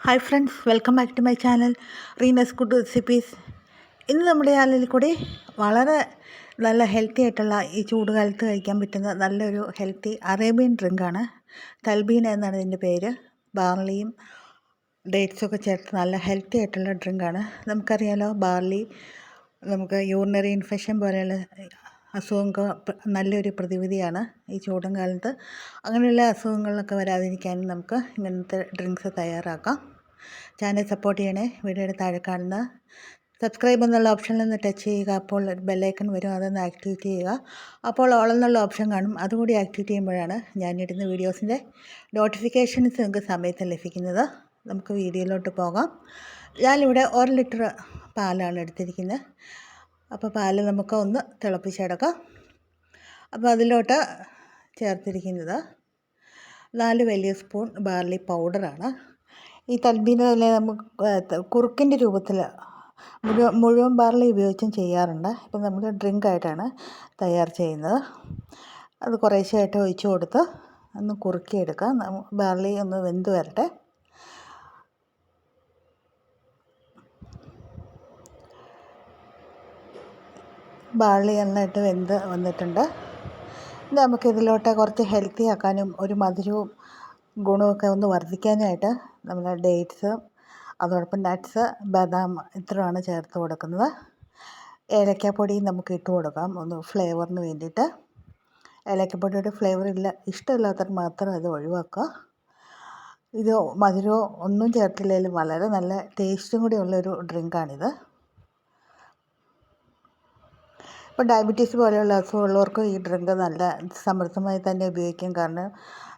Hi friends, welcome back to my channel Reenas good recipes. ഇന്ന് നമ്മുടെ ചാനലിൽ കൂടി വളരെ നല്ല ഹെൽത്തി ആയിട്ടുള്ള ഈ ചൂടുകാലത്ത് കഴിക്കാൻ പറ്റുന്ന നല്ലൊരു ഹെൽത്തി അറേബ്യൻ ഡ്രിങ്കാണ്. തൽബീന എന്നാണ് ഇതിൻ്റെ പേര്. ബാർലിയും ഡേറ്റ്സൊക്കെ ചേർത്ത് നല്ല ഹെൽത്തി ആയിട്ടുള്ള ഡ്രിങ്കാണ്. നമുക്കറിയാലോ, ബാർലി നമുക്ക് യൂറിനറി ഇൻഫെക്ഷൻ പോലെയുള്ള അസുഖങ്ങൾ നല്ലൊരു പ്രതിവിധിയാണ് ഈ ചൂടും കാലത്ത്. അങ്ങനെയുള്ള അസുഖങ്ങളൊക്കെ വരാതിരിക്കാനും നമുക്ക് ഇങ്ങനത്തെ ഡ്രിങ്ക്സ് തയ്യാറാക്കാം. ചാനൽ സപ്പോർട്ട് ചെയ്യണേ. വീഡിയോയുടെ താഴെ കാണുന്ന സബ്സ്ക്രൈബ് എന്നുള്ള ഓപ്ഷനിൽ നിന്ന് ടച്ച് ചെയ്യുക. അപ്പോൾ ബെല്ലൈക്കൺ വരും, അതൊന്ന് ആക്ടിവേറ്റ് ചെയ്യുക. അപ്പോൾ ഓൾ എന്നുള്ള ഓപ്ഷൻ കാണും, അതുകൂടി ആക്ടിവേറ്റ് ചെയ്യുമ്പോഴാണ് ഞാനിടുന്ന വീഡിയോസിൻ്റെ നോട്ടിഫിക്കേഷൻസ് നിങ്ങൾക്ക് സമയത്ത് ലഭിക്കുന്നത്. നമുക്ക് വീഡിയോയിലോട്ട് പോകാം. ഞാനിവിടെ 1 ലിറ്റർ പാലാണ് എടുത്തിരിക്കുന്നത്. അപ്പോൾ പാല് നമുക്ക് ഒന്ന് തിളപ്പിച്ചെടുക്കാം. അപ്പോൾ അതിലോട്ട് ചേർത്തിരിക്കുന്നത് 4 വലിയ സ്പൂൺ ബാർലി പൗഡറാണ്. ഈ തൽബീന തന്നെ നമുക്ക് കുറുക്കിൻ്റെ രൂപത്തിൽ മുഴുവൻ ബാർലി ഉപയോഗിച്ചും ചെയ്യാറുണ്ട്. ഇപ്പം നമ്മൾ ഡ്രിങ്കായിട്ടാണ് തയ്യാർ ചെയ്യുന്നത്. അത് കുറേശ്ശെയായിട്ട് ഒഴിച്ച് കൊടുത്ത് ഒന്ന് കുറുക്കിയെടുക്കാം. ബാർലി ഒന്ന് വെന്ത് വരട്ടെ. ബാർലി നന്നായിട്ട് വെന്ത് വന്നിട്ടുണ്ട്. നമുക്കിതിലോട്ട് കുറച്ച് ഹെൽത്തി ആക്കാനും ഒരു മധുരവും ഗുണമൊക്കെ ഒന്ന് വർദ്ധിക്കാനായിട്ട് നമ്മൾ ഡേറ്റ്സ്, അതോടൊപ്പം നട്ട്സ്, ബദാം ഇത്രയാണ് ചേർത്ത് കൊടുക്കുന്നത്. ഏലക്കാപ്പൊടി നമുക്ക് ഇട്ട് കൊടുക്കാം ഒന്ന് ഫ്ലേവറിന് വേണ്ടിയിട്ട്. ഏലക്കാപ്പൊടിയുടെ ഫ്ലേവർ ഇഷ്ടമില്ലാത്തവർ മാത്രം അത് ഒഴിവാക്കുക. ഇത് മധുരമോ ഒന്നും ചേർത്തില്ലെങ്കിലും വളരെ നല്ല ടേസ്റ്റും കൂടി ഉള്ളൊരു ഡ്രിങ്കാണിത്. ഇപ്പോൾ ഡയബറ്റീസ് പോലെയുള്ള അസുഖമുള്ളവർക്ക് ഈ ഡ്രിങ്ക് നല്ല സമൃദ്ധമായി തന്നെ ഉപയോഗിക്കും. കാരണം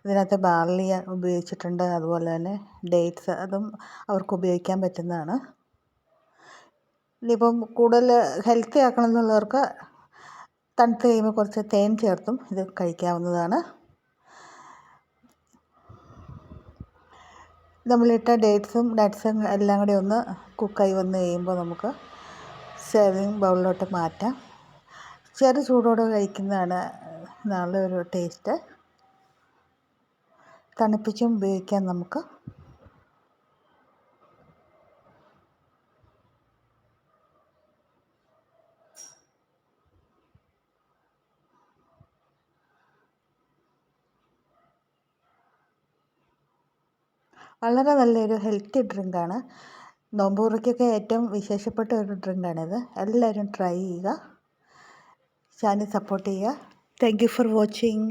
ഇതിനകത്ത് ബാർലി ഉപയോഗിച്ചിട്ടുണ്ട്, അതുപോലെ തന്നെ ഡേറ്റ്സ്, അതും അവർക്ക് ഉപയോഗിക്കാൻ പറ്റുന്നതാണ്. ഇനിയിപ്പം കൂടുതൽ ഹെൽത്തി ആക്കണം എന്നുള്ളവർക്ക് തണുത്ത് കഴിയുമ്പോൾ കുറച്ച് തേൻ ചേർത്തും ഇത് കഴിക്കാവുന്നതാണ്. നമ്മളിട്ട ഡേറ്റ്സും നട്ട്സും എല്ലാം കൂടി ഒന്ന് കുക്കായി വന്ന് കഴിയുമ്പോൾ നമുക്ക് സെർവിങ് ബൗളിലോട്ട് മാറ്റാം. ചെറു ചൂടോടെ കഴിക്കുന്നതാണ് നല്ലൊരു ടേസ്റ്റ്. തണുപ്പിച്ചും ഉപയോഗിക്കാം നമുക്ക്. വളരെ നല്ലൊരു ഹെൽത്തി ഡ്രിങ്കാണ്. നോമ്പുതുറയ്ക്കൊക്കെ ഏറ്റവും വിശേഷപ്പെട്ട ഒരു ഡ്രിങ്കാണിത്. എല്ലാവരും ട്രൈ ചെയ്യുക. ചാനൽ സപ്പോർട്ട് ചെയ്യുക. Thank you for watching.